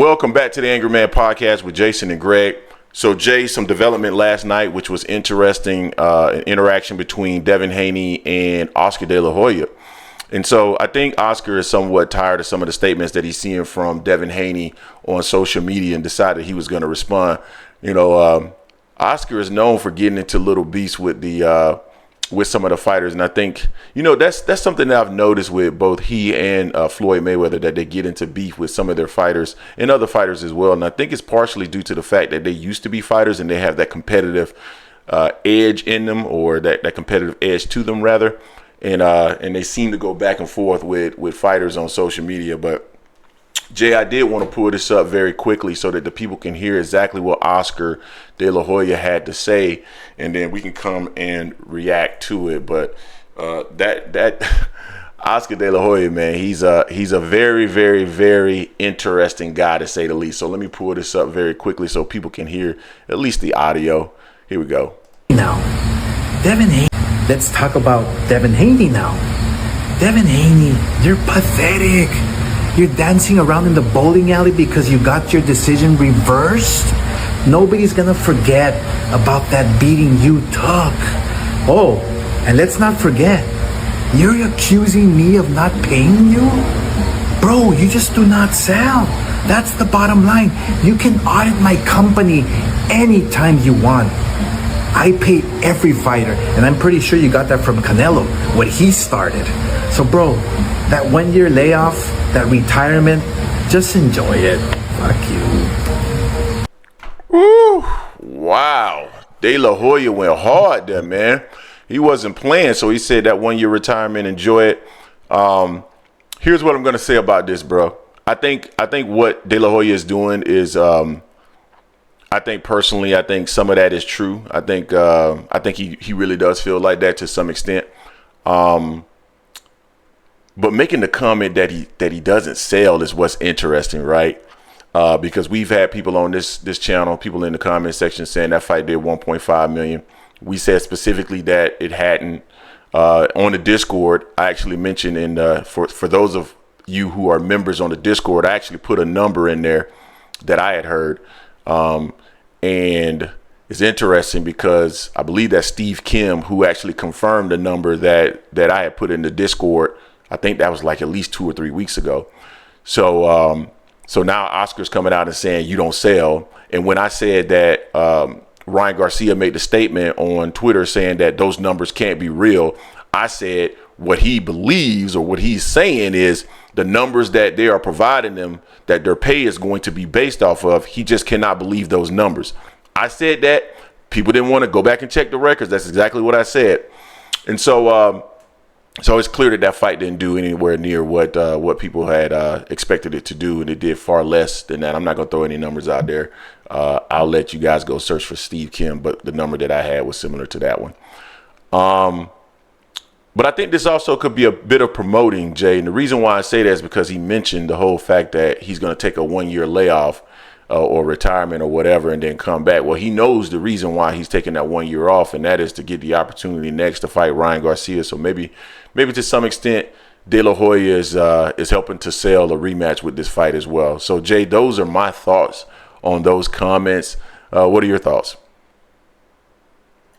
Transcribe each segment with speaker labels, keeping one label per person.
Speaker 1: Welcome back to the Angry Man Podcast with Jason and Greg. So, Jay, some development last night, which was interesting, an interaction between Devin Haney and Oscar De La Hoya. And so I think Oscar is somewhat tired of some of the statements that he's seeing from Devin Haney on social media and decided he was going to respond. Oscar is known for getting into little beasts with with some of the fighters. And I think, that's something that I've noticed with both he and Floyd Mayweather, that they get into beef with some of their fighters and other fighters as well. And I think it's partially due to the fact that they used to be fighters and they have that competitive edge in them, or that competitive edge to them, rather. And they seem to go back and forth with fighters on social media. But Jay, I did want to pull this up very quickly so that the people can hear exactly what Oscar De La Hoya had to say, and then we can come and react to it. But that Oscar De La Hoya, man, he's a very, very, very interesting guy, to say the least. So let me pull this up very quickly so people can hear at least the audio. Here we go.
Speaker 2: Now, Devin Haney. Let's talk about Devin Haney now. Devin Haney, you're pathetic. You're dancing around in the bowling alley because you got your decision reversed. Nobody's gonna forget about that beating you took. Oh, and let's not forget, you're accusing me of not paying you? Bro, you just do not sell. That's the bottom line. You can audit my company anytime you want. I pay every fighter, and I'm pretty sure you got that from Canelo when he started. So, bro, that 1 year layoff, that retirement, just enjoy it. Fuck you.
Speaker 1: Woo! Wow. De La Hoya went hard there, man. He wasn't playing, so he said that 1 year retirement, enjoy it. Here's what I'm gonna say about this, bro. I think what De La Hoya is doing is I think some of that is true. I think he really does feel like that to some extent. But making the comment that he doesn't sell is what's interesting, right? Because we've had people on this channel, people in the comment section saying that fight did 1.5 million. We said specifically that it hadn't. On the Discord, I actually mentioned for those of you who are members on the Discord, I actually put a number in there that I had heard. And it's interesting because I believe that Steve Kim, who actually confirmed the number that I had put in the Discord, I think that was like at least 2 or 3 weeks ago. So now Oscar's coming out and saying you don't sell. And when I said that Ryan Garcia made the statement on Twitter saying that those numbers can't be real, I said what he believes, or what he's saying, is the numbers that they are providing them, that their pay is going to be based off of, he just cannot believe those numbers. I said that. People didn't want to go back and check the records. That's exactly what I said. And so it's clear that fight didn't do anywhere near what people had expected it to do, and it did far less than that. I'm not going to throw any numbers out there. I'll let you guys go search for Steve Kim, but the number that I had was similar to that one. But I think this also could be a bit of promoting, Jay. And the reason why I say that is because he mentioned the whole fact that he's going to take a 1 year layoff or retirement or whatever and then come back. Well, he knows the reason why he's taking that 1 year off, and that is to get the opportunity next to fight Ryan Garcia. So maybe to some extent, De La Hoya is helping to sell a rematch with this fight as well. So, Jay, those are my thoughts on those comments. What are your thoughts?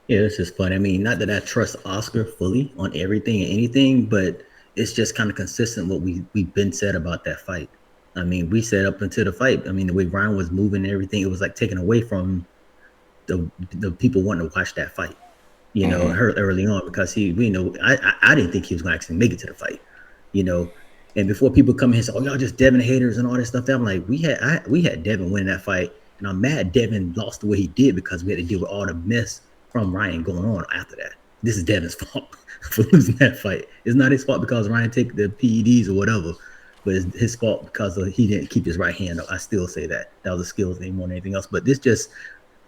Speaker 3: Yeah, it's just fun. I mean, not that I trust Oscar fully on everything and anything, but it's just kind of consistent what we've been said about that fight. I mean, we said up until the fight, I mean, the way Ryan was moving and everything, it was like taken away from the people wanting to watch that fight, early on, because I didn't think he was going to actually make it to the fight, and before people come in and say, oh, y'all just Devin haters and all this stuff, I'm like, we had Devin win that fight, and I'm mad Devin lost the way he did because we had to deal with all the mess from Ryan going on after that. This is Devin's fault for losing that fight. It's not his fault because Ryan took the PEDs or whatever, but it's his fault because he didn't keep his right hand up. I still say that was a skills thing more than anything else. But this just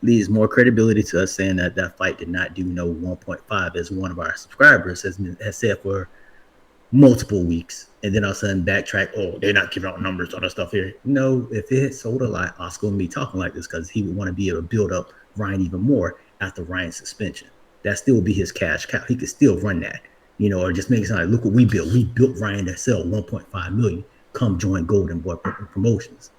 Speaker 3: leaves more credibility to us saying that fight did not do no 1.5, as one of our subscribers has said for multiple weeks, and then all of a sudden backtrack. Oh, they're not giving out numbers on that stuff here. No, if it had sold a lot, Oscar wouldn't be talking like this, because he would want to be able to build up Ryan even more after Ryan's suspension. That still would be his cash cow. He could still run that, or just make it sound like, look what we built. We built Ryan to sell 1.5 million. Come join Golden Boy Promotions.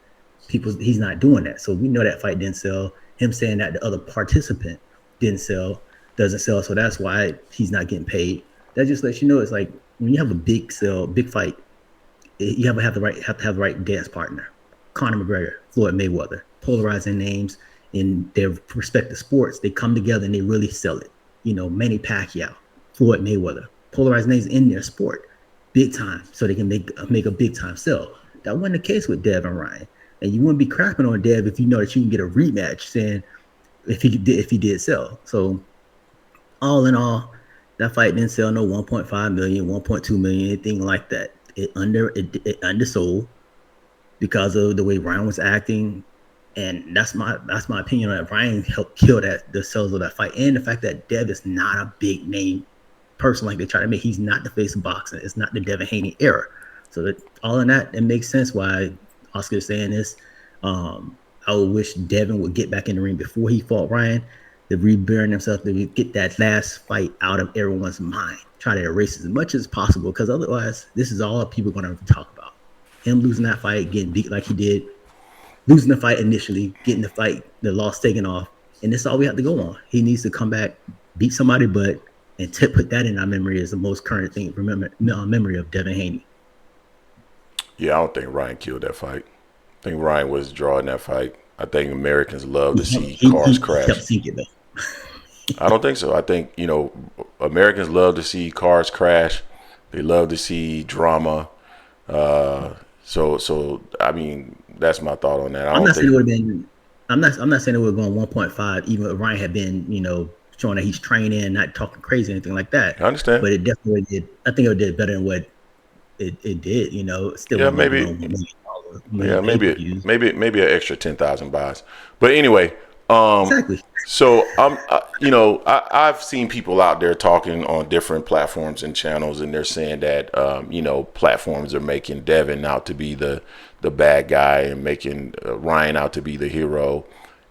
Speaker 3: he's not doing that. So we know that fight didn't sell. Him saying that the other participant doesn't sell. So that's why he's not getting paid. That just lets you know it's like when you have a big fight, you have to have the right dance partner. Conor McGregor, Floyd Mayweather, polarizing names in their respective sports. They come together and they really sell it. Manny Pacquiao, Floyd Mayweather, polarizing names in their sport, big time, so they can make a big time sell. That wasn't the case with Dev and Ryan. And you wouldn't be crapping on Dev if you know that you can get a rematch, saying if he did sell. So all in all, that fight didn't sell no 1.5 million, 1.2 million, anything like that. It undersold because of the way Ryan was acting, and that's my opinion on that. Ryan helped kill the sales of that fight, and the fact that Dev is not a big name person like they try to make. He's not the face of boxing. It's not the Devin Haney era. So that all in that, it makes sense why Oscar is saying this. I would wish Devin would get back in the ring before he fought Ryan, to reburn himself, to get that last fight out of everyone's mind. Try to erase as much as possible, because otherwise, this is all people are going to talk about. Him losing that fight, getting beat like he did, losing the fight initially, getting the loss taken off, and this is all we have to go on. He needs to come back, beat somebody, and put that in our memory as the most current thing. Memory of Devin Haney.
Speaker 1: Yeah, I don't think Ryan killed that fight. I think Ryan was drawing that fight. I think Americans love to see cars crash.
Speaker 3: Kept sinking, though.
Speaker 1: I don't think so. I think, Americans love to see cars crash. They love to see drama. So I mean, that's my thought on that.
Speaker 3: I'm not saying it would have been 1.5, even if Ryan had been, showing that he's training, not talking crazy or anything like that.
Speaker 1: I understand.
Speaker 3: But it definitely did. I think it did better than what it did. Still.
Speaker 1: Yeah, maybe an extra 10,000 buys. But anyway,
Speaker 3: exactly.
Speaker 1: So I've seen people out there talking on different platforms and channels, and they're saying that platforms are making Devin out to be the bad guy and making Ryan out to be the hero,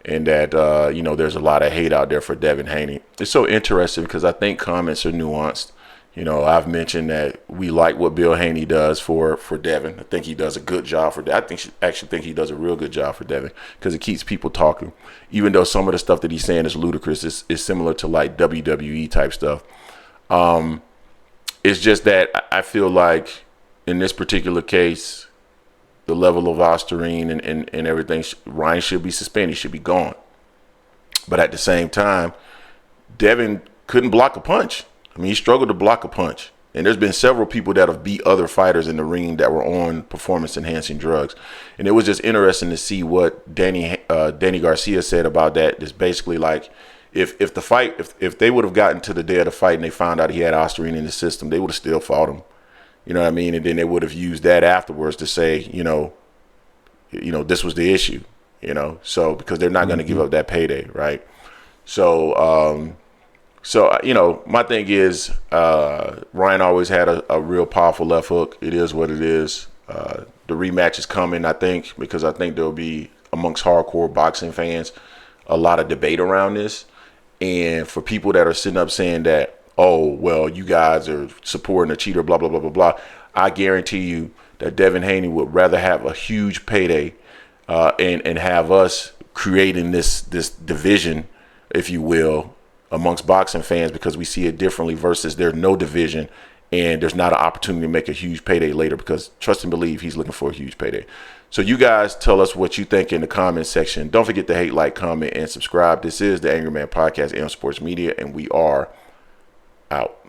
Speaker 1: and that there's a lot of hate out there for Devin Haney. It's so interesting because I think comments are nuanced. I've mentioned that we like what Bill Haney does for Devin. I think he does a good job for Devin. I actually think he does a real good job for Devin because it keeps people talking. Even though some of the stuff that he's saying is ludicrous, is similar to like WWE type stuff. It's just that I feel like in this particular case, the level of Osterine and everything, Ryan should be suspended. He should be gone. But at the same time, Devin couldn't block a punch. I mean, he struggled to block a punch. And there's been several people that have beat other fighters in the ring that were on performance-enhancing drugs. And it was just interesting to see what Danny Garcia said about that. It's basically like if they would have gotten to the day of the fight and they found out he had Osterine in the system, they would have still fought him. You know what I mean? And then they would have used that afterwards to say, this was the issue, so because they're not going to give up that payday, right? So, my thing is, Ryan always had a real powerful left hook. It is what it is. The rematch is coming, I think, because I think there'll be, amongst hardcore boxing fans, a lot of debate around this. And for people that are sitting up saying that, oh, well, you guys are supporting a cheater, blah, blah, blah, blah, blah, I guarantee you that Devin Haney would rather have a huge payday and have us creating this division, if you will, amongst boxing fans, because we see it differently versus there's no division and there's not an opportunity to make a huge payday later, because trust and believe he's looking for a huge payday. So you guys tell us what you think in the comment section. Don't forget to hate, like, comment, and subscribe. This is the Angry Man Podcast, AM Sports Media, and we are out.